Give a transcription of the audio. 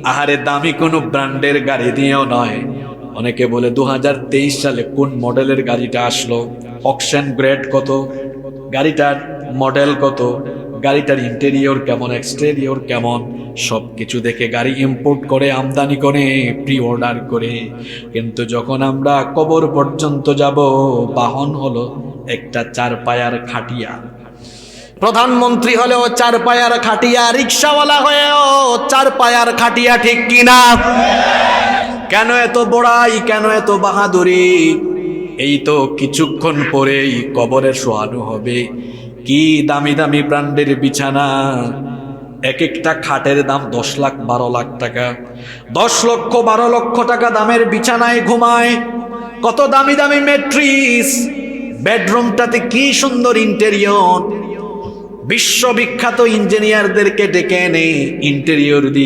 আহারে দামি কোনো ব্র্যান্ডের গাড়ি দিয়েও নয়। অনেকে বলে 2023 সালে কোন মডেলের গাড়িটা আসলো, অকশন গ্রেড কত, গাড়িটার মডেল কত, গাড়িটার ইন্টেরিয়র কেমন, এক্সটেরিয়র কেমন, সবকিছু দেখে গাড়ি ইম্পোর্ট করে, আমদানি করে, প্রি অর্ডার করে। কিন্তু যখন আমরা কবর পর্যন্ত যাব, বাহন হলো একটা চার পায়ার খাটিয়া। প্রধানমন্ত্রী হলেও চার পায়ার খাটিয়া, রিক্সাওয়ালা হয়েও চার পায়ার খাটিয়া, ঠিক কিনা? কেন এত বড়াই, কেন এত বাহাদুরি? এই তো কিছুক্ষণ পরেই কবরে শোয়ানো হবে। কি দামি দামি ব্র্যান্ডের বিছানা, এক একটা খাটের দাম 10 লাখ 12 লাখ টাকা, 10 লক্ষ 12 লক্ষ টাকা দামের বিছানায় ঘুমায়। কত দামি দামি ম্যাট্রিক্স, বেডরুমটাতে কি সুন্দর ইন্টেরিয়র। বিশ্ববিখ্যাত ইঞ্জিনিয়ারদেরকে ডেকে এনে ইন্টেরিয়র দিয়ে